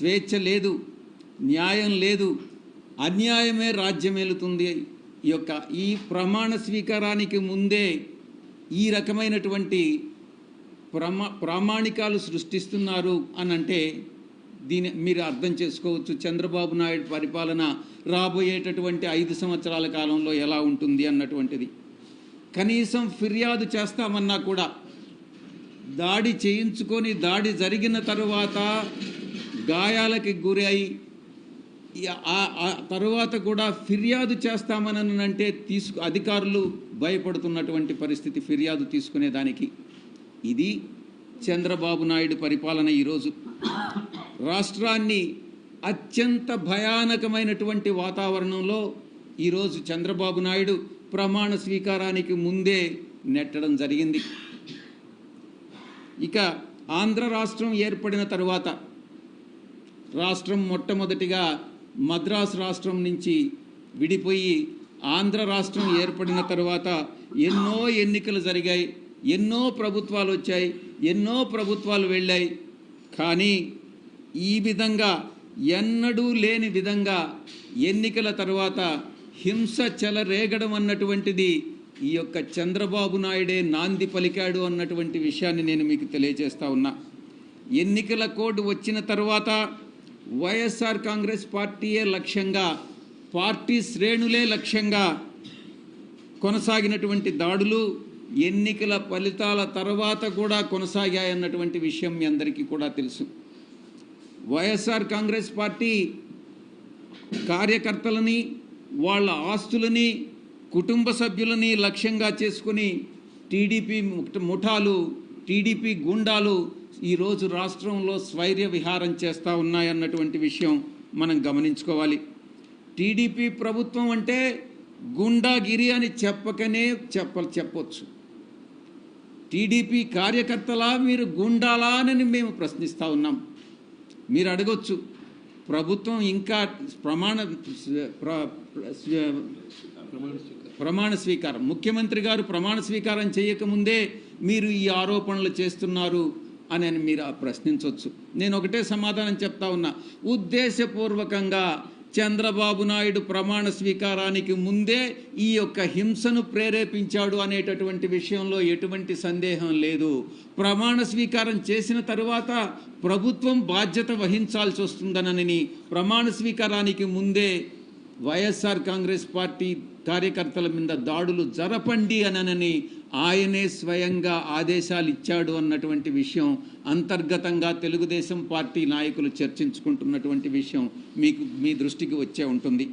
స్వేచ్ఛ లేదు, న్యాయం లేదు, అన్యాయమే రాజ్యమేలుతుంది. ఈ ప్రమాణ స్వీకారానికి ముందే ఈ రకమైనటువంటి ప్రామాణికాలు సృష్టిస్తున్నారు అని అంటే దీని మీరు అర్థం చేసుకోవచ్చు చంద్రబాబు నాయుడు పరిపాలన రాబోయేటటువంటి 5 సంవత్సరాల కాలంలో ఎలా ఉంటుంది అన్నటువంటిది. కనీసం ఫిర్యాదు చేస్తామన్నా కూడా దాడి చేయించుకొని దాడి జరిగిన తరువాత గాయాలకి గురై ఆ తర్వాత కూడా ఫిర్యాదు చేస్తామనంటే అధికారులు భయపడుతున్నటువంటి పరిస్థితి ఫిర్యాదు తీసుకునేదానికి. ఇది చంద్రబాబు నాయుడు పరిపాలన. ఈరోజు రాష్ట్రాన్ని అత్యంత భయానకమైనటువంటి వాతావరణంలో ఈరోజు చంద్రబాబు నాయుడు ప్రమాణ స్వీకారానికి ముందే నెట్టడం జరిగింది. ఇక ఆంధ్ర రాష్ట్రం ఏర్పడిన తరువాత రాష్ట్రం మొట్టమొదటిగా మద్రాసు రాష్ట్రం నుంచి విడిపోయి ఆంధ్ర రాష్ట్రం ఏర్పడిన తరువాత ఎన్నో ఎన్నికలు జరిగాయి, ఎన్నో ప్రభుత్వాలు వచ్చాయి, ఎన్నో ప్రభుత్వాలు వెళ్ళాయి. కానీ ఈ విధంగా ఎన్నడూ లేని విధంగా ఎన్నికల తర్వాత హింస చెలరేగడం అన్నటువంటిది ఈ యొక్క చంద్రబాబు నాయుడే నాంది పలికాడు అన్నటువంటి విషయాన్ని నేను మీకు తెలియజేస్తా ఉన్నా. ఎన్నికల కోడ్ వచ్చిన తర్వాత వైఎస్ఆర్ కాంగ్రెస్ పార్టీయే లక్ష్యంగా, పార్టీ శ్రేణులే లక్ష్యంగా కొనసాగినటువంటి దాడులు ఎన్నికల ఫలితాల తర్వాత కూడా కొనసాగాయన్నటువంటి విషయం మీ అందరికీ కూడా తెలుసు. వైఎస్ఆర్ కాంగ్రెస్ పార్టీ కార్యకర్తలని, వాళ్ళ ఆస్తులని, కుటుంబ సభ్యులని లక్ష్యంగా చేసుకుని టీడీపీ ముఠాలు, టీడీపీ గుండాలు ఈరోజు రాష్ట్రంలో స్వైర్య విహారం చేస్తూ ఉన్నాయన్నటువంటి విషయం మనం గమనించుకోవాలి. టీడీపీ ప్రభుత్వం అంటే గుండాగిరి అని చెప్పొచ్చు. టీడీపీ కార్యకర్తలా మీరు గుండాలా అని మేము ప్రశ్నిస్తూ ఉన్నాం. మీరు అడగొచ్చు, ప్రభుత్వం ఇంకా ప్రమాణ స్వీకారం ముఖ్యమంత్రి గారు ప్రమాణ స్వీకారం చేయకముందే మీరు ఈ ఆరోపణలు చేస్తున్నారు అని మీరు ప్రశ్నించవచ్చు. నేను ఒకటే సమాధానం చెప్తా ఉన్నా, ఉద్దేశపూర్వకంగా చంద్రబాబు నాయుడు ప్రమాణ స్వీకారానికి ముందే ఈ యొక్క హింసను ప్రేరేపించాడు అనేటటువంటి విషయంలో ఎటువంటి సందేహం లేదు. ప్రమాణ స్వీకారం చేసిన తరువాత ప్రభుత్వం బాధ్యత వహించాల్సి వస్తుందనని ప్రమాణ స్వీకారానికి ముందే వైఎస్ఆర్ కాంగ్రెస్ పార్టీ కార్యకర్తల మీద దాడులు జరపండి అనని ఆయనే స్వయంగా ఆదేశాలు ఇచ్చాడు అన్నటువంటి విషయం అంతర్గతంగా తెలుగుదేశం పార్టీ నాయకులు చర్చించుకుంటున్నటువంటి విషయం మీ దృష్టికి వచ్చే ఉంటుంది.